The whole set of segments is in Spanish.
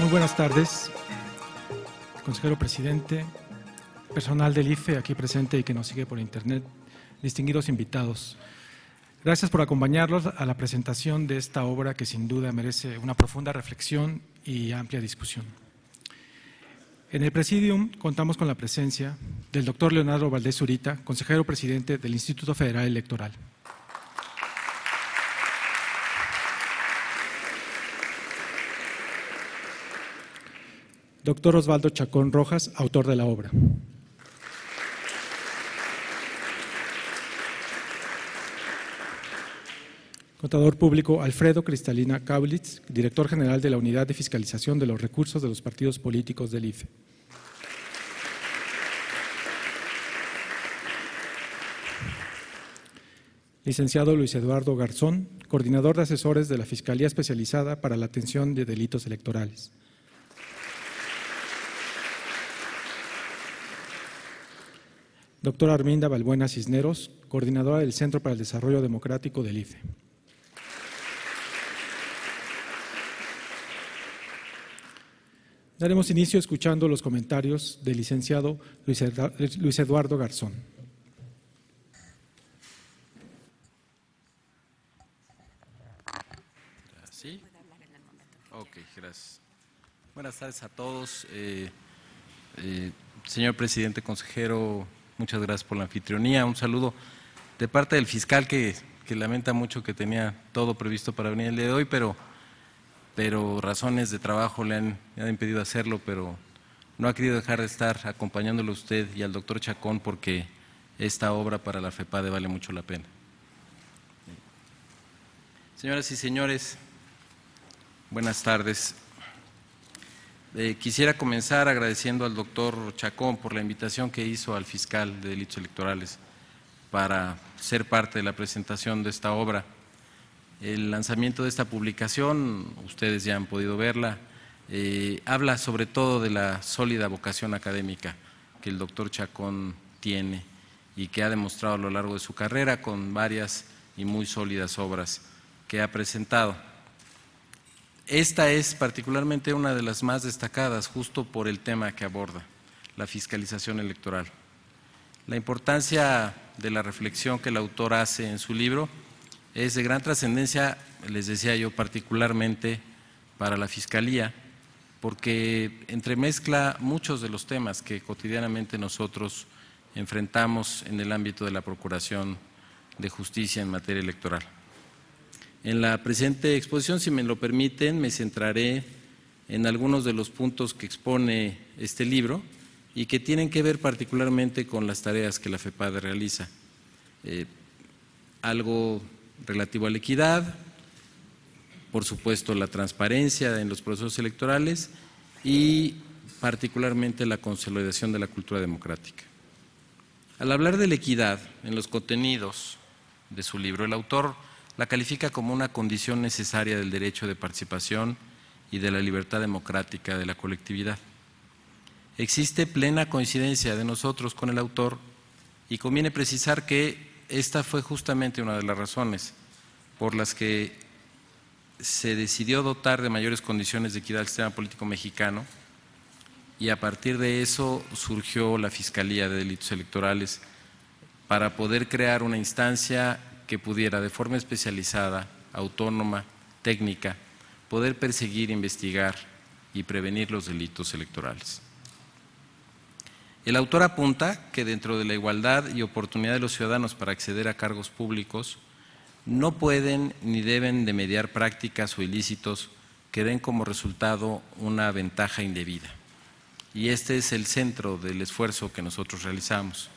Muy buenas tardes, consejero presidente, personal del IFE aquí presente y que nos sigue por internet, distinguidos invitados. Gracias por acompañarnos a la presentación de esta obra que sin duda merece una profunda reflexión y amplia discusión. En el Presidium contamos con la presencia del doctor Leonardo Valdés Zurita, consejero presidente del Instituto Federal Electoral. Doctor Osvaldo Chacón Rojas, autor de la obra. Contador público Alfredo Cristalina Kaulitz, director general de la Unidad de Fiscalización de los Recursos de los Partidos Políticos del IFE. Licenciado Luis Eduardo Garzón, coordinador de asesores de la Fiscalía Especializada para la Atención de Delitos Electorales. Doctora Arminda Balbuena Cisneros, coordinadora del Centro para el Desarrollo Democrático del IFE. Daremos inicio escuchando los comentarios del licenciado Luis Eduardo Garzón. ¿Sí? Ok, gracias. Buenas tardes a todos. Señor presidente, consejero, muchas gracias por la anfitrionía. Un saludo de parte del fiscal que lamenta mucho que tenía todo previsto para venir el día de hoy, pero razones de trabajo le han impedido hacerlo, pero no ha querido dejar de estar acompañándolo a usted y al doctor Chacón porque esta obra para la FEPADE vale mucho la pena. Señoras y señores, buenas tardes. Quisiera comenzar agradeciendo al doctor Chacón por la invitación que hizo al fiscal de delitos electorales para ser parte de la presentación de esta obra. El lanzamiento de esta publicación, ustedes ya han podido verla, habla sobre todo de la sólida vocación académica que el doctor Chacón tiene y que ha demostrado a lo largo de su carrera con varias y muy sólidas obras que ha presentado. Esta es particularmente una de las más destacadas justo por el tema que aborda, la fiscalización electoral. La importancia de la reflexión que el autor hace en su libro es de gran trascendencia, les decía yo, particularmente para la Fiscalía, porque entremezcla muchos de los temas que cotidianamente nosotros enfrentamos en el ámbito de la Procuración de Justicia en materia electoral. En la presente exposición, si me lo permiten, me centraré en algunos de los puntos que expone este libro y que tienen que ver particularmente con las tareas que la FEPADE realiza. Algo relativo a la equidad, por supuesto la transparencia en los procesos electorales y particularmente la consolidación de la cultura democrática. Al hablar de la equidad en los contenidos de su libro, el autor la califica como una condición necesaria del derecho de participación y de la libertad democrática de la colectividad. Existe plena coincidencia de nosotros con el autor y conviene precisar que esta fue justamente una de las razones por las que se decidió dotar de mayores condiciones de equidad al sistema político mexicano y a partir de eso surgió la Fiscalía de Delitos Electorales para poder crear una instancia que pudiera de forma especializada, autónoma, técnica, poder perseguir, investigar y prevenir los delitos electorales. El autor apunta que dentro de la igualdad y oportunidad de los ciudadanos para acceder a cargos públicos no pueden ni deben de mediar prácticas o ilícitos que den como resultado una ventaja indebida. Y este es el centro del esfuerzo que nosotros realizamos.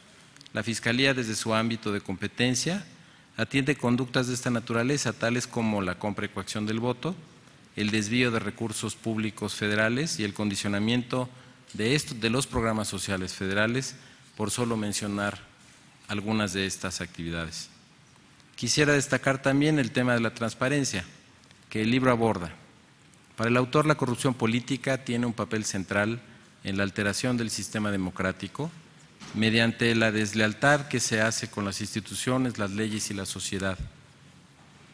La Fiscalía, desde su ámbito de competencia, atiende conductas de esta naturaleza, tales como la compra y coacción del voto, el desvío de recursos públicos federales y el condicionamiento de los programas sociales federales, por solo mencionar algunas de estas actividades. Quisiera destacar también el tema de la transparencia, que el libro aborda. Para el autor, la corrupción política tiene un papel central en la alteración del sistema democrático mediante la deslealtad que se hace con las instituciones, las leyes y la sociedad.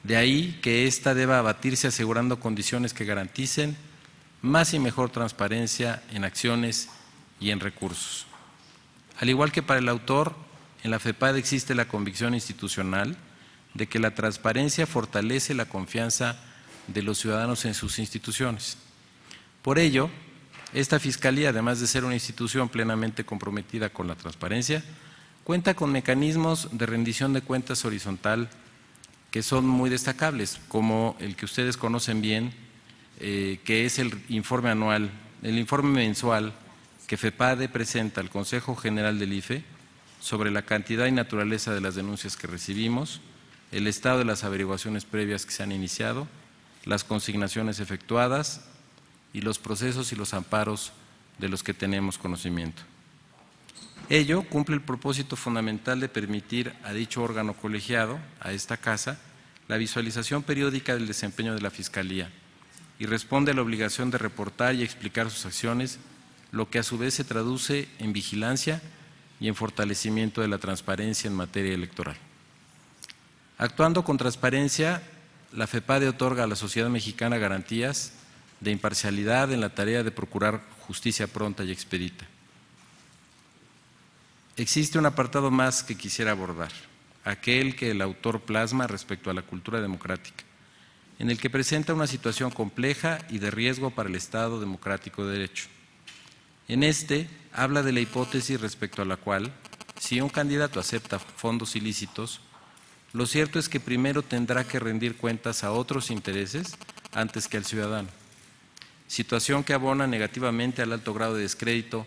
De ahí que ésta deba abatirse asegurando condiciones que garanticen más y mejor transparencia en acciones y en recursos. Al igual que para el autor, en la FEPADE existe la convicción institucional de que la transparencia fortalece la confianza de los ciudadanos en sus instituciones. Por ello, esta Fiscalía, además de ser una institución plenamente comprometida con la transparencia, cuenta con mecanismos de rendición de cuentas horizontal que son muy destacables, como el que ustedes conocen bien, que es el informe anual, el informe mensual que FEPADE presenta al Consejo General del IFE sobre la cantidad y naturaleza de las denuncias que recibimos, el estado de las averiguaciones previas que se han iniciado, las consignaciones efectuadas y los procesos y los amparos de los que tenemos conocimiento. Ello cumple el propósito fundamental de permitir a dicho órgano colegiado, a esta Casa, la visualización periódica del desempeño de la Fiscalía y responde a la obligación de reportar y explicar sus acciones, lo que a su vez se traduce en vigilancia y en fortalecimiento de la transparencia en materia electoral. Actuando con transparencia, la FEPADE otorga a la sociedad mexicana garantías de imparcialidad en la tarea de procurar justicia pronta y expedita. Existe un apartado más que quisiera abordar, aquel que el autor plasma respecto a la cultura democrática, en el que presenta una situación compleja y de riesgo para el Estado democrático de derecho. En este habla de la hipótesis respecto a la cual, si un candidato acepta fondos ilícitos, lo cierto es que primero tendrá que rendir cuentas a otros intereses antes que al ciudadano, situación que abona negativamente al alto grado de descrédito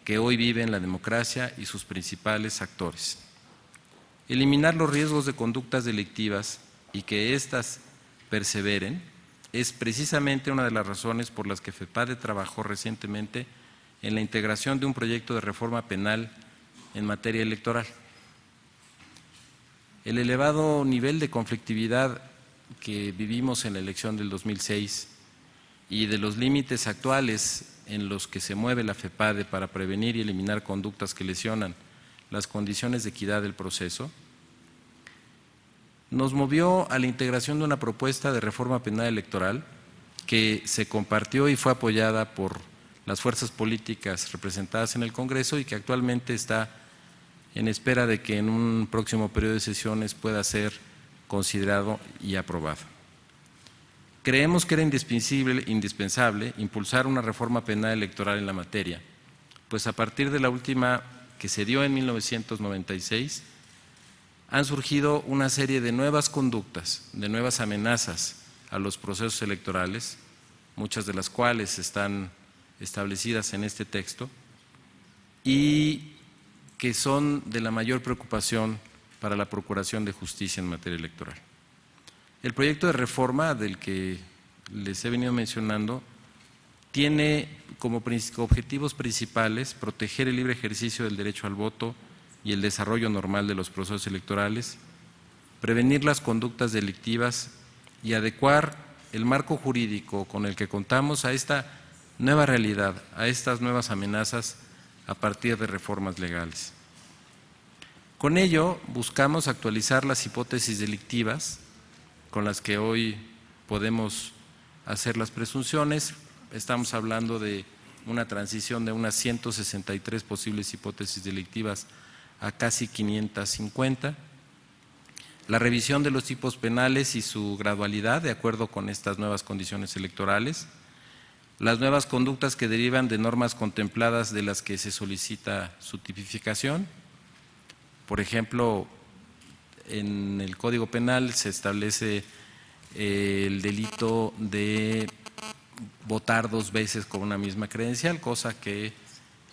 que hoy vive en la democracia y sus principales actores. Eliminar los riesgos de conductas delictivas y que éstas perseveren es precisamente una de las razones por las que FEPADE trabajó recientemente en la integración de un proyecto de reforma penal en materia electoral. El elevado nivel de conflictividad que vivimos en la elección del 2006 y de los límites actuales en los que se mueve la FEPADE para prevenir y eliminar conductas que lesionan las condiciones de equidad del proceso, nos movió a la integración de una propuesta de reforma penal electoral que se compartió y fue apoyada por las fuerzas políticas representadas en el Congreso y que actualmente está en espera de que en un próximo periodo de sesiones pueda ser considerado y aprobado. Creemos que era indispensable impulsar una reforma penal electoral en la materia, pues a partir de la última que se dio en 1996, han surgido una serie de nuevas conductas, de nuevas amenazas a los procesos electorales, muchas de las cuales están establecidas en este texto y que son de la mayor preocupación para la Procuración de Justicia en materia electoral. El proyecto de reforma del que les he venido mencionando tiene como objetivos principales proteger el libre ejercicio del derecho al voto y el desarrollo normal de los procesos electorales, prevenir las conductas delictivas y adecuar el marco jurídico con el que contamos a esta nueva realidad, a estas nuevas amenazas a partir de reformas legales. Con ello buscamos actualizar las hipótesis delictivas con las que hoy podemos hacer las presunciones. Estamos hablando de una transición de unas 163 posibles hipótesis delictivas a casi 550. La revisión de los tipos penales y su gradualidad de acuerdo con estas nuevas condiciones electorales. Las nuevas conductas que derivan de normas contempladas de las que se solicita su tipificación. Por ejemplo, en el Código Penal se establece el delito de votar 2 veces con una misma credencial, cosa que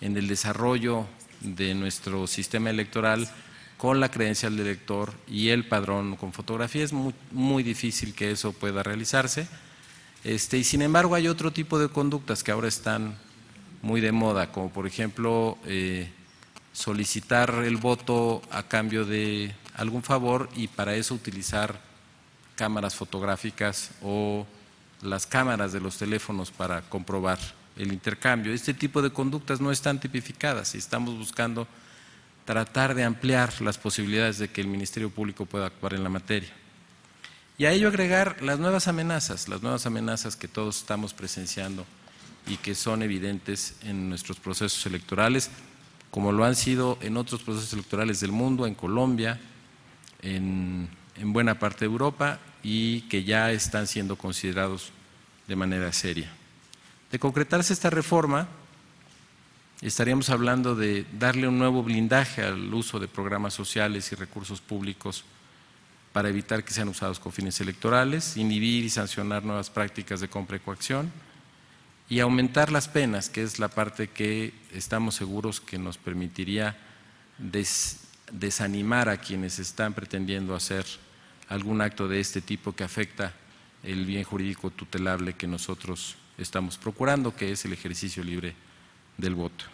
en el desarrollo de nuestro sistema electoral con la credencial del elector y el padrón con fotografía es muy difícil que eso pueda realizarse. Y sin embargo hay otro tipo de conductas que ahora están muy de moda, como por ejemplo solicitar el voto a cambio de algún favor y para eso utilizar cámaras fotográficas o las cámaras de los teléfonos para comprobar el intercambio. Este tipo de conductas no están tipificadas y estamos buscando tratar de ampliar las posibilidades de que el Ministerio Público pueda actuar en la materia. Y a ello agregar las nuevas amenazas que todos estamos presenciando y que son evidentes en nuestros procesos electorales, como lo han sido en otros procesos electorales del mundo, en Colombia, en buena parte de Europa, y que ya están siendo considerados de manera seria. De concretarse esta reforma, estaríamos hablando de darle un nuevo blindaje al uso de programas sociales y recursos públicos para evitar que sean usados con fines electorales, inhibir y sancionar nuevas prácticas de compra y coacción y aumentar las penas, que es la parte que estamos seguros que nos permitiría desanimar a quienes están pretendiendo hacer algún acto de este tipo que afecta el bien jurídico tutelable que nosotros estamos procurando, que es el ejercicio libre del voto.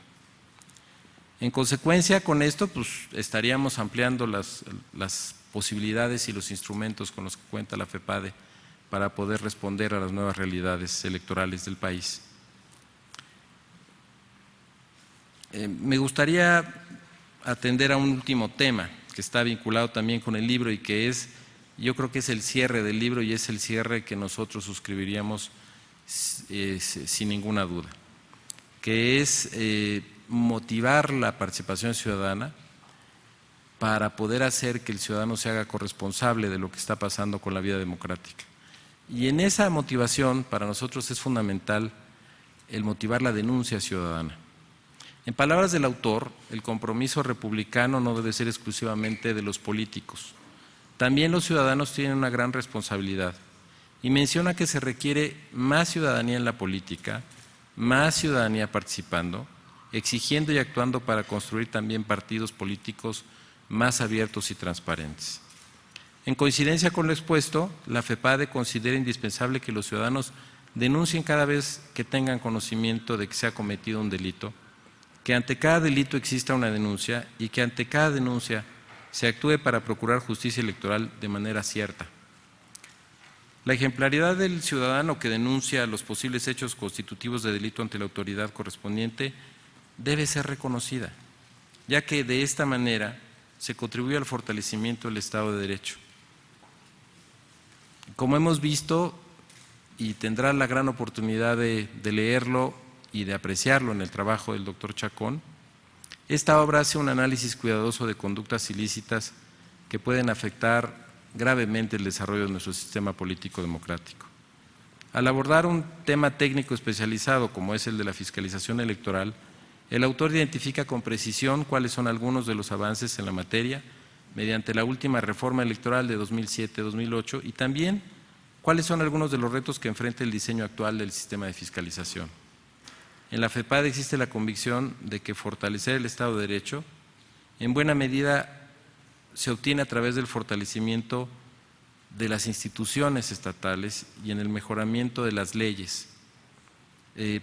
En consecuencia, con esto pues estaríamos ampliando las posibilidades y los instrumentos con los que cuenta la FEPADE para poder responder a las nuevas realidades electorales del país. Me gustaría atender a un último tema que está vinculado también con el libro y que es, yo creo que es el cierre del libro y es el cierre que nosotros suscribiríamos sin ninguna duda, que es motivar la participación ciudadana para poder hacer que el ciudadano se haga corresponsable de lo que está pasando con la vida democrática. Y en esa motivación para nosotros es fundamental el motivar la denuncia ciudadana. En palabras del autor, el compromiso republicano no debe ser exclusivamente de los políticos. También los ciudadanos tienen una gran responsabilidad y menciona que se requiere más ciudadanía en la política, más ciudadanía participando, exigiendo y actuando para construir también partidos políticos más abiertos y transparentes. En coincidencia con lo expuesto, la FEPADE considera indispensable que los ciudadanos denuncien cada vez que tengan conocimiento de que se ha cometido un delito, que ante cada delito exista una denuncia y que ante cada denuncia se actúe para procurar justicia electoral de manera cierta. La ejemplaridad del ciudadano que denuncia los posibles hechos constitutivos de delito ante la autoridad correspondiente debe ser reconocida, ya que de esta manera se contribuye al fortalecimiento del Estado de Derecho. Como hemos visto, y tendrá la gran oportunidad de leerlo y de apreciarlo en el trabajo del doctor Chacón, esta obra hace un análisis cuidadoso de conductas ilícitas que pueden afectar gravemente el desarrollo de nuestro sistema político democrático. Al abordar un tema técnico especializado como es el de la fiscalización electoral, el autor identifica con precisión cuáles son algunos de los avances en la materia mediante la última reforma electoral de 2007-2008 y también cuáles son algunos de los retos que enfrenta el diseño actual del sistema de fiscalización. En la FEPADE existe la convicción de que fortalecer el Estado de Derecho en buena medida se obtiene a través del fortalecimiento de las instituciones estatales y en el mejoramiento de las leyes,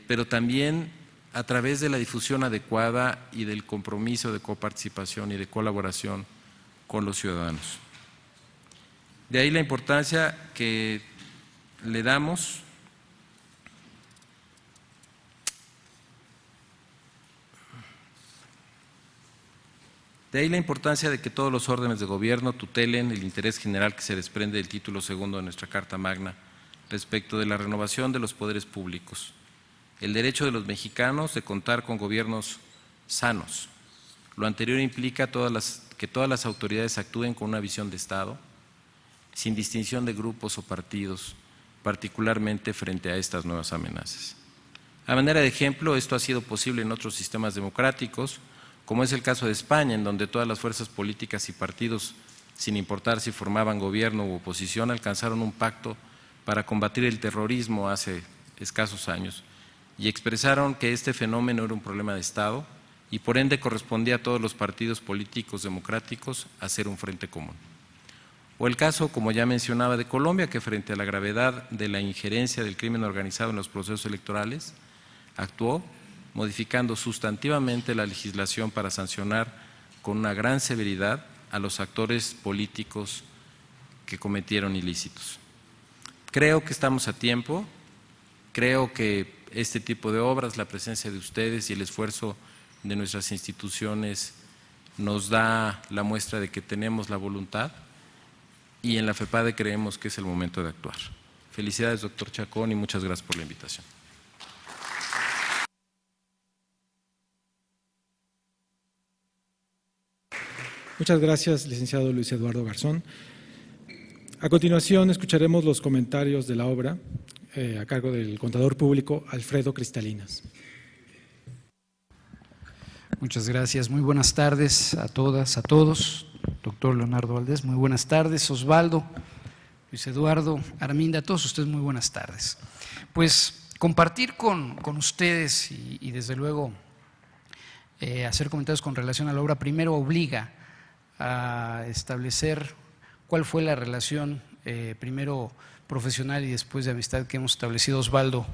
pero también a través de la difusión adecuada y del compromiso de coparticipación y de colaboración con los ciudadanos. De ahí la importancia que le damos de que todos los órdenes de gobierno tutelen el interés general que se desprende del título segundo de nuestra Carta Magna respecto de la renovación de los poderes públicos, el derecho de los mexicanos de contar con gobiernos sanos. Lo anterior implica que todas las autoridades actúen con una visión de Estado, sin distinción de grupos o partidos, particularmente frente a estas nuevas amenazas. A manera de ejemplo, esto ha sido posible en otros sistemas democráticos, como es el caso de España, en donde todas las fuerzas políticas y partidos, sin importar si formaban gobierno u oposición, alcanzaron un pacto para combatir el terrorismo hace escasos años y expresaron que este fenómeno era un problema de Estado y por ende correspondía a todos los partidos políticos democráticos hacer un frente común. O el caso, como ya mencionaba, de Colombia, que frente a la gravedad de la injerencia del crimen organizado en los procesos electorales, actuó modificando sustantivamente la legislación para sancionar con una gran severidad a los actores políticos que cometieron ilícitos. Creo que estamos a tiempo, creo que este tipo de obras, la presencia de ustedes y el esfuerzo de nuestras instituciones nos da la muestra de que tenemos la voluntad y en la FEPADE creemos que es el momento de actuar. Felicidades, doctor Chacón, y muchas gracias por la invitación. Muchas gracias, licenciado Luis Eduardo Garzón. A continuación, escucharemos los comentarios de la obra a cargo del contador público Alfredo Cristalinas. Muchas gracias. Muy buenas tardes a todas, a todos. Doctor Leonardo Valdés, muy buenas tardes. Osvaldo, Luis Eduardo, Arminda, a todos ustedes muy buenas tardes. Pues compartir con ustedes y desde luego hacer comentarios con relación a la obra primero obliga a establecer cuál fue la relación primero profesional y después de amistad que hemos establecido Osvaldo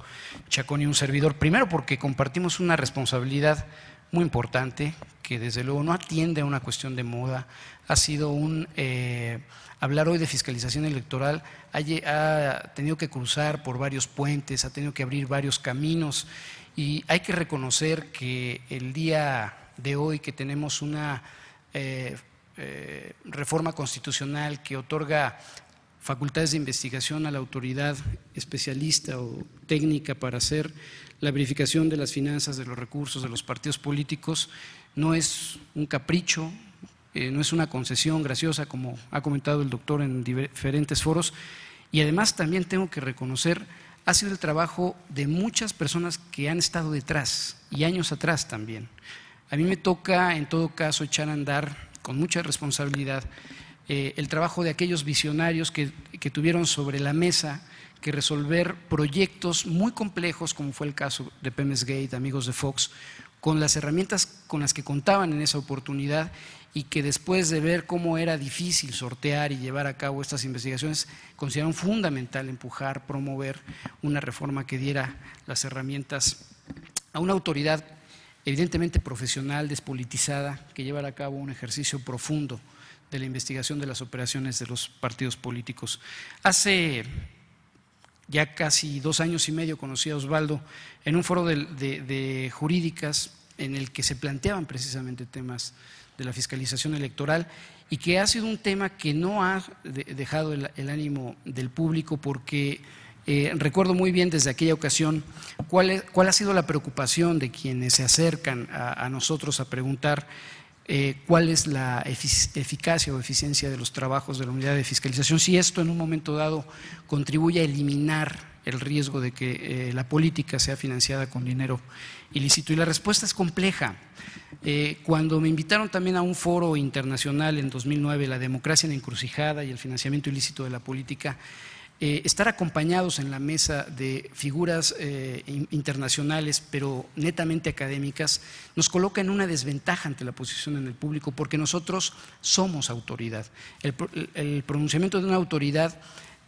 Chacón y un servidor. Primero porque compartimos una responsabilidad muy importante que desde luego no atiende a una cuestión de moda, ha sido hablar hoy de fiscalización electoral, ha tenido que cruzar por varios puentes, ha tenido que abrir varios caminos y hay que reconocer que el día de hoy que tenemos una reforma constitucional que otorga facultades de investigación a la autoridad especialista o técnica para hacer la verificación de las finanzas, de los recursos de los partidos políticos, no es un capricho, no es una concesión graciosa como ha comentado el doctor en diferentes foros, y además también tengo que reconocer, ha sido el trabajo de muchas personas que han estado detrás y años atrás también. A mí me toca en todo caso echar a andar con mucha responsabilidad el trabajo de aquellos visionarios que tuvieron sobre la mesa que resolver proyectos muy complejos, como fue el caso de Pemex Gate, amigos de Fox, con las herramientas con las que contaban en esa oportunidad y que después de ver cómo era difícil sortear y llevar a cabo estas investigaciones, consideraron fundamental empujar, promover una reforma que diera las herramientas a una autoridad evidentemente profesional, despolitizada, que llevara a cabo un ejercicio profundo de la investigación de las operaciones de los partidos políticos. Hace ya casi 2 años y medio conocí a Osvaldo en un foro de jurídicas en el que se planteaban precisamente temas de la fiscalización electoral y que ha sido un tema que no ha dejado el ánimo del público porque recuerdo muy bien desde aquella ocasión cuál ha sido la preocupación de quienes se acercan a nosotros a preguntar cuál es la eficacia o eficiencia de los trabajos de la unidad de fiscalización, si esto en un momento dado contribuye a eliminar el riesgo de que la política sea financiada con dinero ilícito. Y la respuesta es compleja. Cuando me invitaron también a un foro internacional en 2009, la democracia en la encrucijada y el financiamiento ilícito de la política, estar acompañados en la mesa de figuras internacionales, pero netamente académicas, nos coloca en una desventaja ante la posición en el público, porque nosotros somos autoridad. El pronunciamiento de una autoridad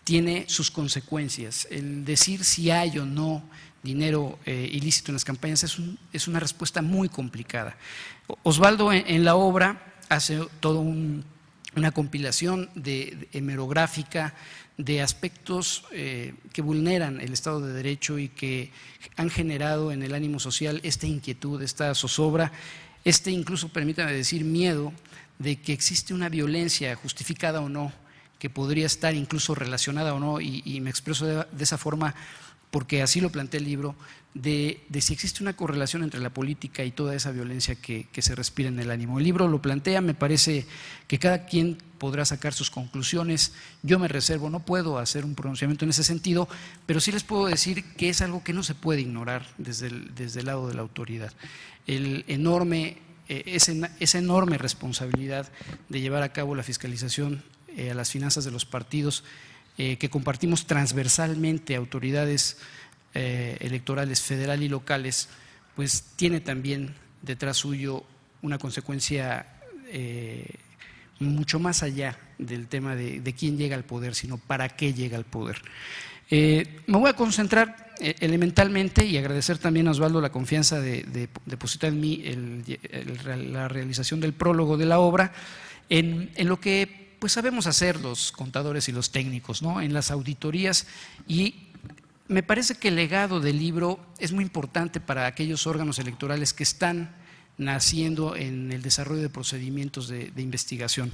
tiene sus consecuencias. El decir si hay o no dinero ilícito en las campañas es una respuesta muy complicada. Osvaldo en la obra hace toda una compilación hemerográfica de aspectos que vulneran el Estado de Derecho y que han generado en el ánimo social esta inquietud, esta zozobra, incluso, permítame decir, miedo de que existe una violencia justificada o no, que podría estar incluso relacionada o no, y me expreso de esa forma porque así lo plantea el libro, de si existe una correlación entre la política y toda esa violencia que se respira en el ánimo. El libro lo plantea, me parece que cada quien podrá sacar sus conclusiones. Yo me reservo, no puedo hacer un pronunciamiento en ese sentido, pero sí les puedo decir que es algo que no se puede ignorar desde el lado de la autoridad. Esa enorme responsabilidad de llevar a cabo la fiscalización a las finanzas de los partidos, que compartimos transversalmente autoridades electorales federal y locales, pues tiene también detrás suyo una consecuencia mucho más allá del tema de quién llega al poder, sino para qué llega al poder. Me voy a concentrar elementalmente y agradecer también a Osvaldo la confianza de depositar en mí la realización del prólogo de la obra en lo que pues sabemos hacer los contadores y los técnicos, ¿no? En las auditorías, y me parece que el legado del libro es muy importante para aquellos órganos electorales que están naciendo en el desarrollo de procedimientos de investigación.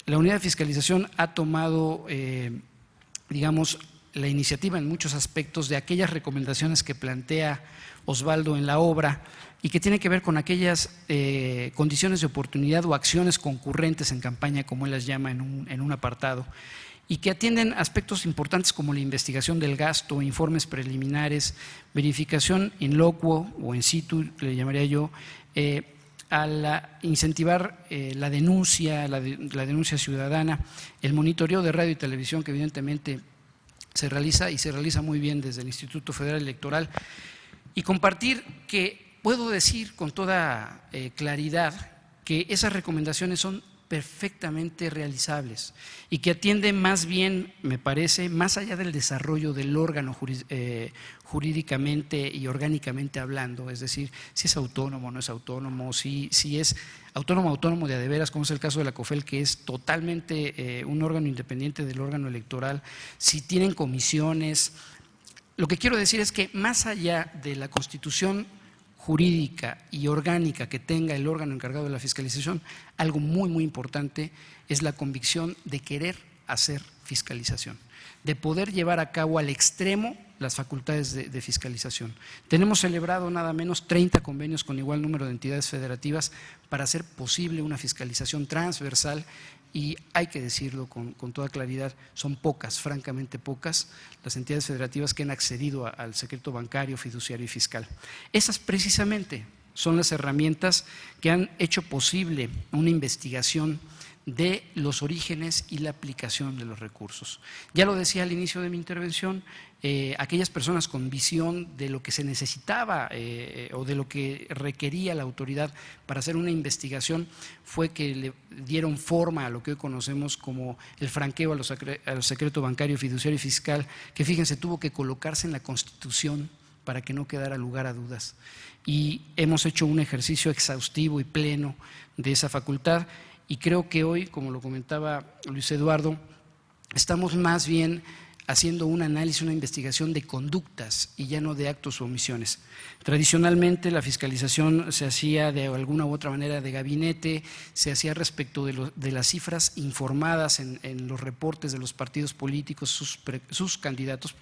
La unidad de fiscalización ha tomado, digamos, la iniciativa en muchos aspectos de aquellas recomendaciones que plantea Osvaldo en la obra y que tiene que ver con aquellas condiciones de oportunidad o acciones concurrentes en campaña, como él las llama en un apartado, y que atienden aspectos importantes como la investigación del gasto, informes preliminares, verificación in loco o in situ, le llamaría yo, incentivar la denuncia ciudadana, el monitoreo de radio y televisión, que evidentemente se realiza y se realiza muy bien desde el Instituto Federal Electoral, y compartir que puedo decir con toda claridad que esas recomendaciones son perfectamente realizables y que atienden más bien, me parece, más allá del desarrollo del órgano jurídicamente y orgánicamente hablando, es decir, si es autónomo o no es autónomo, si es autónomo de a de veras, como es el caso de la COFEL, que es totalmente un órgano independiente del órgano electoral, si tienen comisiones. Lo que quiero decir es que más allá de la constitución jurídica y orgánica que tenga el órgano encargado de la fiscalización, algo muy, muy importante es la convicción de querer hacer fiscalización, de poder llevar a cabo al extremo las facultades de fiscalización. Tenemos celebrado nada menos 30 convenios con igual número de entidades federativas para hacer posible una fiscalización transversal. Y hay que decirlo con toda claridad, son pocas, francamente pocas, las entidades federativas que han accedido al secreto bancario, fiduciario y fiscal. Esas precisamente son las herramientas que han hecho posible una investigación de los orígenes y la aplicación de los recursos. Ya lo decía al inicio de mi intervención, aquellas personas con visión de lo que se necesitaba o de lo que requería la autoridad para hacer una investigación fue que le dieron forma a lo que hoy conocemos como el franqueo al secreto bancario, fiduciario y fiscal, que fíjense, tuvo que colocarse en la Constitución para que no quedara lugar a dudas. Y hemos hecho un ejercicio exhaustivo y pleno de esa facultad. Y creo que hoy, como lo comentaba Luis Eduardo, estamos más bien haciendo un análisis, una investigación de conductas y ya no de actos o omisiones. Tradicionalmente la fiscalización se hacía de alguna u otra manera de gabinete, se hacía respecto de las cifras informadas en los reportes de los partidos políticos, sus candidatos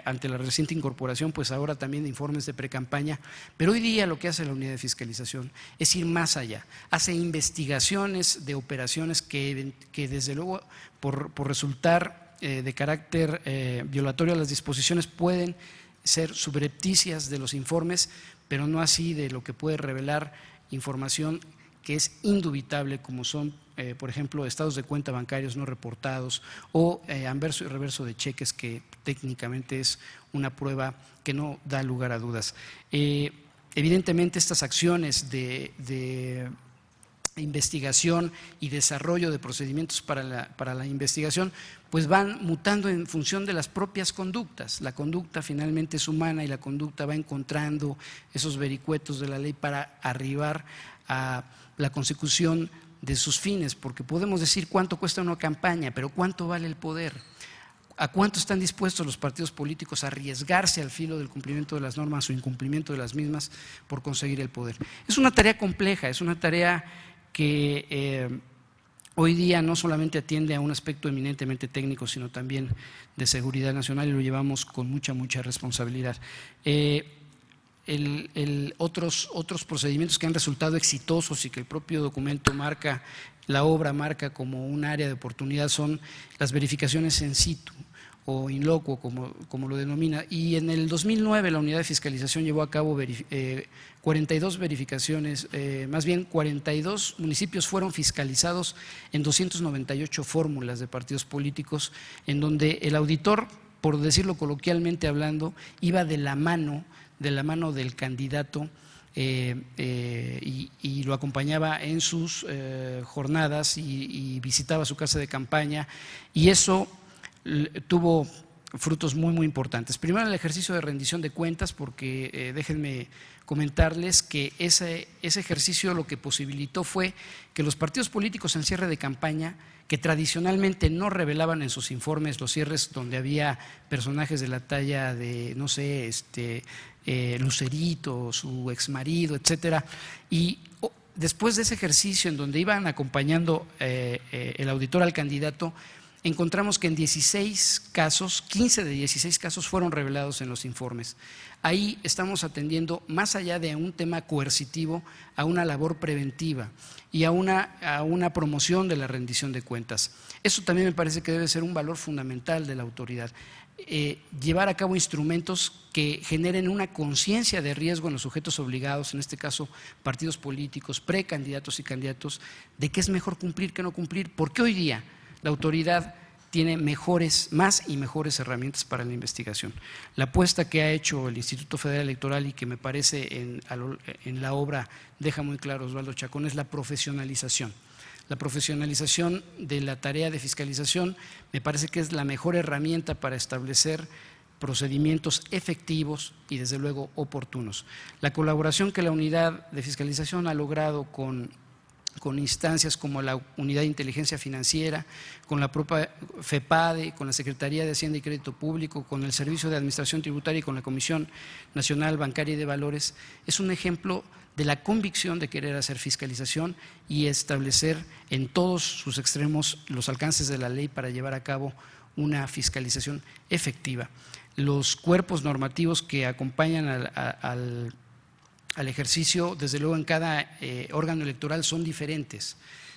ante la reciente incorporación, pues ahora también de informes de precampaña, pero hoy día lo que hace la unidad de fiscalización es ir más allá, hace investigaciones de operaciones que desde luego por resultar de carácter violatorio a las disposiciones pueden ser subrepticias de los informes, pero no así de lo que puede revelar información que es indubitable, como son, por ejemplo, estados de cuenta bancarios no reportados o anverso y reverso de cheques, que técnicamente es una prueba que no da lugar a dudas. Evidentemente, estas acciones de investigación y desarrollo de procedimientos para la investigación, pues van mutando en función de las propias conductas. La conducta finalmente es humana y la conducta va encontrando esos vericuetos de la ley para arribar a la consecución de sus fines, porque podemos decir cuánto cuesta una campaña, pero ¿cuánto vale el poder? ¿A cuánto están dispuestos los partidos políticos a arriesgarse al filo del cumplimiento de las normas o incumplimiento de las mismas por conseguir el poder? Es una tarea compleja, es una tarea que hoy día no solamente atiende a un aspecto eminentemente técnico, sino también de seguridad nacional, y lo llevamos con mucha responsabilidad. Otros procedimientos que han resultado exitosos y que el propio documento marca, la obra marca como un área de oportunidad, son las verificaciones in situ o in loco, como lo denomina. Y en el 2009 la unidad de fiscalización llevó a cabo 42 verificaciones, más bien 42 municipios fueron fiscalizados en 298 fórmulas de partidos políticos, en donde el auditor, por decirlo coloquialmente hablando, iba de la mano del candidato y lo acompañaba en sus jornadas y visitaba su casa de campaña, y eso tuvo frutos muy importantes. Primero, el ejercicio de rendición de cuentas, porque déjenme comentarles que ese ejercicio lo que posibilitó fue que los partidos políticos en cierre de campaña, que tradicionalmente no revelaban en sus informes los cierres donde había personajes de la talla de, no sé, Lucerito, su exmarido, etcétera, y después de ese ejercicio en donde iban acompañando el auditor al candidato, encontramos que en 16 casos, 15 de 16 casos fueron revelados en los informes. Ahí estamos atendiendo, más allá de un tema coercitivo, a una labor preventiva y a una promoción de la rendición de cuentas. Eso también me parece que debe ser un valor fundamental de la autoridad. Llevar a cabo instrumentos que generen una conciencia de riesgo en los sujetos obligados, en este caso partidos políticos, precandidatos y candidatos, de qué es mejor cumplir que no cumplir, porque hoy día la autoridad tiene más y mejores herramientas para la investigación. La apuesta que ha hecho el Instituto Federal Electoral y que me parece en la obra deja muy claro Osvaldo Chacón es la profesionalización. La profesionalización de la tarea de fiscalización me parece que es la mejor herramienta para establecer procedimientos efectivos y desde luego oportunos. La colaboración que la unidad de fiscalización ha logrado con instancias como la Unidad de Inteligencia Financiera, con la propia FEPADE, con la Secretaría de Hacienda y Crédito Público, con el Servicio de Administración Tributaria y con la Comisión Nacional Bancaria y de Valores, es un ejemplo de la convicción de querer hacer fiscalización y establecer en todos sus extremos los alcances de la ley para llevar a cabo una fiscalización efectiva. Los cuerpos normativos que acompañan al ejercicio, desde luego en cada órgano electoral son diferentes.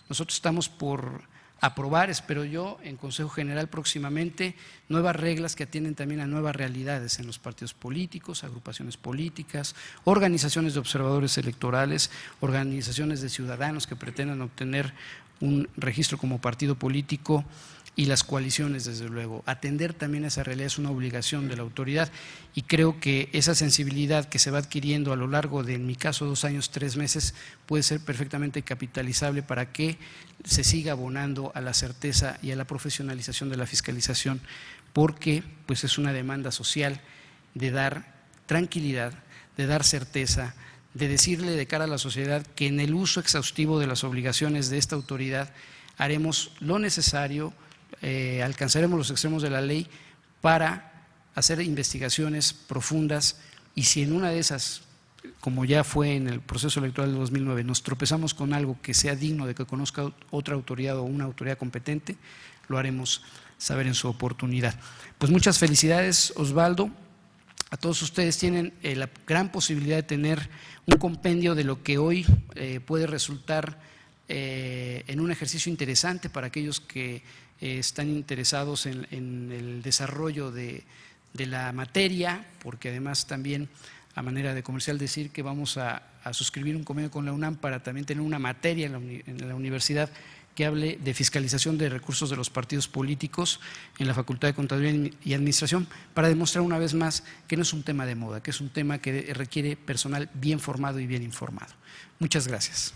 Nosotros estamos por aprobar, espero yo, en Consejo General próximamente, nuevas reglas que atienden también a nuevas realidades en los partidos políticos, agrupaciones políticas, organizaciones de observadores electorales, organizaciones de ciudadanos que pretendan obtener un registro como partido político y las coaliciones, desde luego. Atender también a esa realidad es una obligación de la autoridad y creo que esa sensibilidad que se va adquiriendo a lo largo de, en mi caso, 2 años, 3 meses, puede ser perfectamente capitalizable para que se siga abonando a la certeza y a la profesionalización de la fiscalización, porque pues es una demanda social de dar tranquilidad, de dar certeza, de decirle de cara a la sociedad que en el uso exhaustivo de las obligaciones de esta autoridad haremos lo necesario, alcanzaremos los extremos de la ley para hacer investigaciones profundas y si en una de esas, como ya fue en el proceso electoral de 2009, nos tropezamos con algo que sea digno de que conozca otra autoridad o una autoridad competente, lo haremos saber en su oportunidad. Pues muchas felicidades, Osvaldo. A todos ustedes tienen la gran posibilidad de tener un compendio de lo que hoy puede resultar en un ejercicio interesante para aquellos que están interesados en el desarrollo de la materia, porque además también, a manera de comercial, decir que vamos a suscribir un convenio con la UNAM para también tener una materia en la universidad que hable de fiscalización de recursos de los partidos políticos en la Facultad de Contaduría y Administración, para demostrar una vez más que no es un tema de moda, que es un tema que requiere personal bien formado y bien informado. Muchas gracias.